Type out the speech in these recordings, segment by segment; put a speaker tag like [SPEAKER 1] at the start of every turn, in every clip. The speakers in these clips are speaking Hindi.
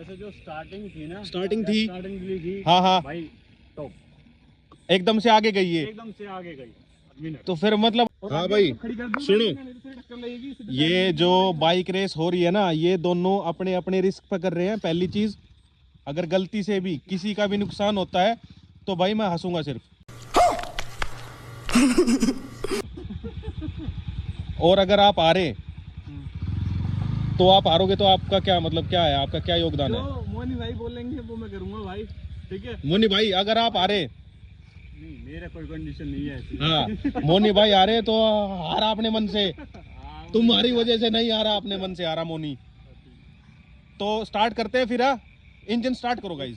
[SPEAKER 1] वैसे जो स्टार्टिंग थी ना,
[SPEAKER 2] स्टार्टिंग थी,
[SPEAKER 1] थी
[SPEAKER 2] हाँ हाँ
[SPEAKER 1] भाई, टॉप
[SPEAKER 2] एकदम से आगे गई है,
[SPEAKER 1] एकदम से आगे गई विनर।
[SPEAKER 2] तो फिर मतलब हाँ भाई सुनो, ये जो बाइक रेस हो रही है ना, ये दोनों अपने अपने रिस्क पे कर रहे हैं। पहली चीज, अगर गलती से भी किसी का भी नुकसान होता है तो भाई मैं हंसूंगा सिर्फ। और अगर आप हारे तो आप हारोगे तो आपका क्या मतलब, क्या है आपका, क्या योगदान है?
[SPEAKER 1] मोनी भाई बोलेंगे वो मैं करूंगा भाई, ठीक है।
[SPEAKER 2] मोनी भाई अगर आप हारे,
[SPEAKER 1] नहीं मेरा कोई कंडीशन नहीं है ऐसी।
[SPEAKER 2] हाँ मोनी भाई हारे तो हारा अपने मन से, तुम्हारी वजह से नहीं हारा, अपने मन से हारा मोनी। तो स्टार्ट करते हैं फिर। इंजन स्टार्ट करो गाइस,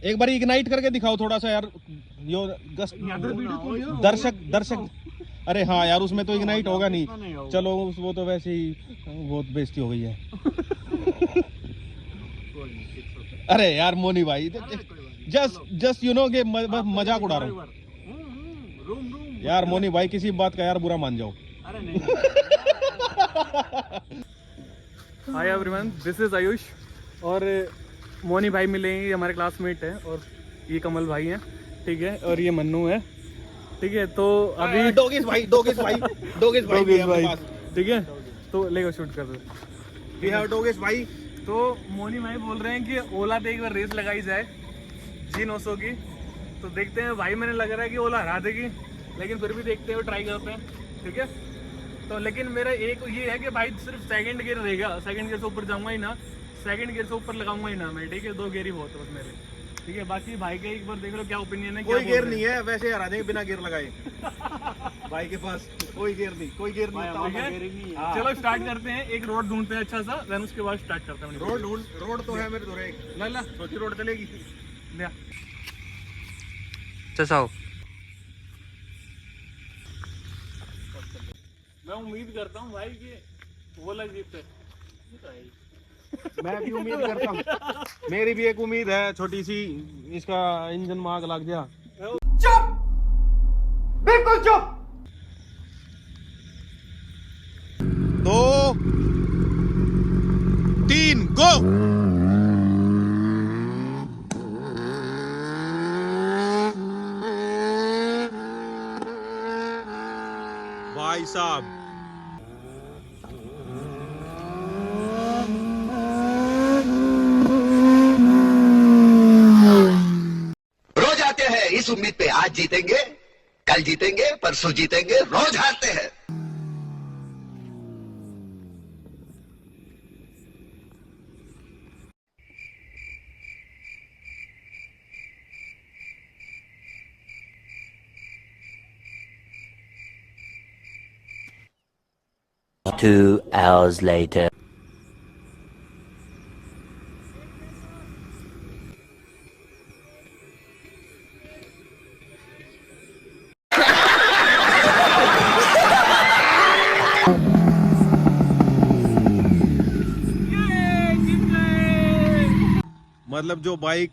[SPEAKER 2] एक बार इग्नाइट करके दिखाओ थोड़ा सा यार, यो दर्शक दर्शक। अरे हाँ यार, उसमें तो इग्नाइट होगा नहीं, चलो वो तो वैसे ही बहुत बेइज्जती हो गई है। अरे यार मोनी भाई, जस्ट यू नो के मजाक उड़ा रहा हूँ यार। मोनी भाई किसी बात का यार बुरा मान जाओ।
[SPEAKER 1] अरे नहीं। Hi everyone, this is Ayush और मोनी भाई मिलेंगे, हमारे क्लासमेट हैं, और ये कमल भाई हैं, ठीक है, और ये मन्नू है, ठीक है। तो अभी
[SPEAKER 2] डोगेश भाई
[SPEAKER 1] ठीक है, तो लेकर शूट कर दो।
[SPEAKER 2] वी हैव डोगेश भाई।
[SPEAKER 1] तो मोनी भाई बोल रहे हैं कि ओला पे एक बार रेस लगाई जाए G900 की, तो देखते हैं भाई। मैंने लग रहा है कि ओला हरा देगी, लेकिन फिर भी देखते हैं, ट्राई करते हैं, ठीक है। तो लेकिन मेरा एक ये है कि भाई सिर्फ सेकंड गियर रहेगा, सेकंड गियर से ऊपर जाऊंगा ही ना, सेकंड गियर से ऊपर लगाऊंगा ही ना मैं, ठीक है। 2 गियर ही बहुत है बस मेरे, ठीक है। बाकी भाई का एक बार देख लो क्या ओपिनियन है।
[SPEAKER 2] कोई गियर नहीं है, वैसे हरा देंगे बिना गियर लगाए। भाई के पास कोई गियर नहीं
[SPEAKER 1] नहीं। चलो स्टार्ट करते हैं, एक रोड ढूंढते हैं अच्छा सा, देन उसके बाद स्टार्ट करते हैं।
[SPEAKER 2] रोड तो है मेरे धोरे,
[SPEAKER 1] ला
[SPEAKER 2] छोटी रोड चलेगी।
[SPEAKER 1] चचाओ, मैं उम्मीद करता हूँ भाई कि वो लग जीते।
[SPEAKER 2] मैं भी उम्मीद करता हूँ, मेरी भी एक उम्मीद है छोटी सी, इसका इंजन में आग लग गया।
[SPEAKER 3] चुप, बिल्कुल चुप।
[SPEAKER 2] 2 3 गो। भाई साहब
[SPEAKER 4] रोज आते हैं इस उम्मीद पे, आज जीतेंगे, कल जीतेंगे, परसों जीतेंगे, रोज हारते हैं।
[SPEAKER 5] Two hours later.
[SPEAKER 2] मतलब जो बाइक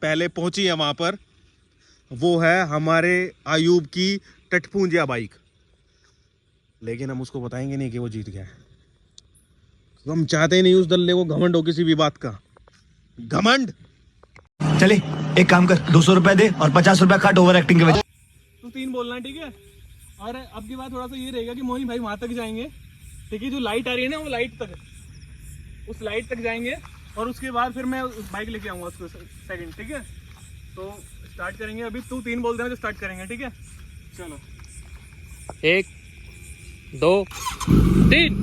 [SPEAKER 2] पहले पहुंची है वहां पर, वो है हमारे आयूब की टटपूंजिया बाइक। लेकिन हम उसको बताएंगे नहीं कि वो जीत गया है, हम चाहते ही नहीं उस दल्ले को घमंड हो किसी भी बात का। घमंड।
[SPEAKER 3] चले एक काम कर, 200 रुपए दे और 50 रुपए काट ओवर एक्टिंग के वजह।
[SPEAKER 1] तो 3 बोलना है, ठीक है। और अब की बात थोड़ा सा ये रहेगा कि मोनी भाई वहां तक जाएंगे, ठीक है। जो लाइट आ रही है ना, वो लाइट तक, उस लाइट तक जाएंगे, और उसके बाद फिर मैं उस बाइक लेके आऊंगा उसको सेकंड, ठीक है। तो स्टार्ट करेंगे, अभी तू 3 बोल देना तो स्टार्ट करेंगे, ठीक है। चलो 1 2 3।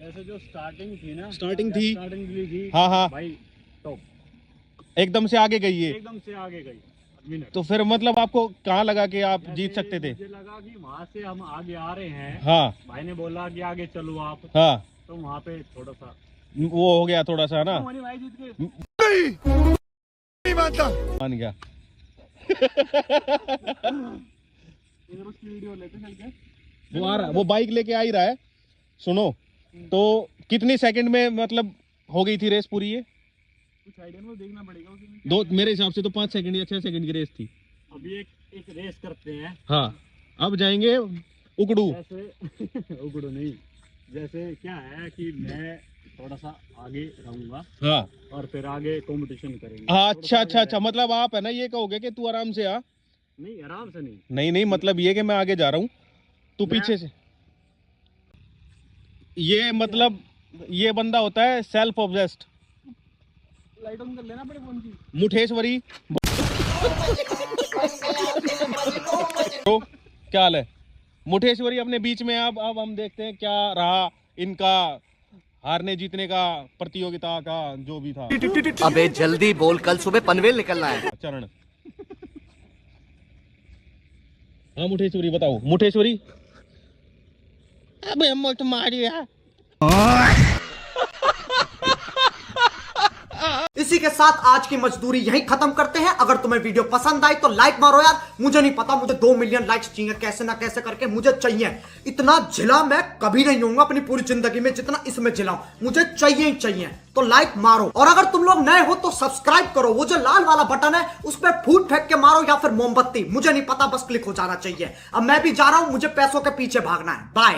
[SPEAKER 1] ऐसे जो स्टार्टिंग थी ना,
[SPEAKER 2] स्टार्टिंग थी,
[SPEAKER 1] थी,
[SPEAKER 2] हाँ हाँ
[SPEAKER 1] भाई, टॉप
[SPEAKER 2] एकदम से आगे गई है,
[SPEAKER 1] एकदम से आगे गई विनर।
[SPEAKER 2] तो फिर मतलब आपको कहाँ लगा कि आप जीत सकते थे?
[SPEAKER 1] मुझे लगा कि वहाँ से हम आगे आ रहे हैं,
[SPEAKER 2] हाँ
[SPEAKER 1] भाई ने बोला कि आगे चलो आप,
[SPEAKER 2] हाँ,
[SPEAKER 1] तो वहाँ पे थोड़ा सा
[SPEAKER 2] वो हो गया थोड़ा सा ना,
[SPEAKER 1] मोनी भाई जीत गए।
[SPEAKER 3] नहीं मानता।
[SPEAKER 2] मान गया।
[SPEAKER 1] इधर उसकी वीडियो लेते चल के।
[SPEAKER 2] वो आ रहा, वो बाइक लेके आ ही रहा है। सुनो, तो कितनी सेकंड में मतलब हो गई थी रेस पूरी ये?
[SPEAKER 1] कुछ आइडिया नहीं, देखना पड़ेगा उसमें।
[SPEAKER 2] दो, मेरे हिसाब से तो 5 सेकंड या 6 सेकंड की रेस थी।
[SPEAKER 6] अभी एक रेस करते हैं।
[SPEAKER 2] हाँ, अब जाएंगे उकड़ू।
[SPEAKER 6] जैसे उगड़ो नहीं, जैसे क्या है कि मैं थोड़ा सा आगे रहूंगा
[SPEAKER 2] हाँ
[SPEAKER 6] और फिर आगे कंपटीशन करेंगे।
[SPEAKER 2] हाँ, अच्छा, मतलब आप है ना ये कहोगे कि तू आराम से आ?
[SPEAKER 6] नहीं, आराम से नहीं।
[SPEAKER 2] नहीं, मतलब ये कि मैं आगे जा रहा हूँ, तू पीछे से। ये मतलब ये बंदा होता है सेल्फ ऑब्सेस्ड।
[SPEAKER 1] लाइट ऑन कर लेना पड़े फोन की।
[SPEAKER 2] मुठेश्वरी। तो क्या हाल है मुठेश्वरी अपने बीच में? अब हम देखते हैं क्या रहा इनका हारने जीतने का, प्रतियोगिता का जो भी था।
[SPEAKER 4] अबे जल्दी बोल, कल सुबह पनवेल निकलना है।
[SPEAKER 2] चरण। हाँ मुठेश्वरी बताओ। मुठेश्वरी अबे मत मारिया।
[SPEAKER 7] इसी के साथ आज की मजदूरी यहीं खत्म करते हैं। अगर तुम्हें वीडियो पसंद आई तो लाइक मारो यार। मुझे नहीं पता, मुझे 2 मिलियन लाइक्स चाहिए, कैसे ना कैसे करके मुझे चाहिए। इतना झिला मैं कभी नहीं होऊंगा अपनी पूरी जिंदगी में जितना इसमें झिलाऊं, मुझे चाहिए ही चाहिए। तो लाइक मारो, और अगर तुम लोग नए हो तो सब्सक्राइब करो। वो जो लाल वाला बटन है उस पर फूट फेंक के मारो या फिर मोमबत्ती, मुझे नहीं पता, बस क्लिक हो जाना चाहिए। अब मैं भी जा रहा हूं, मुझे पैसों के पीछे भागना है। बाय।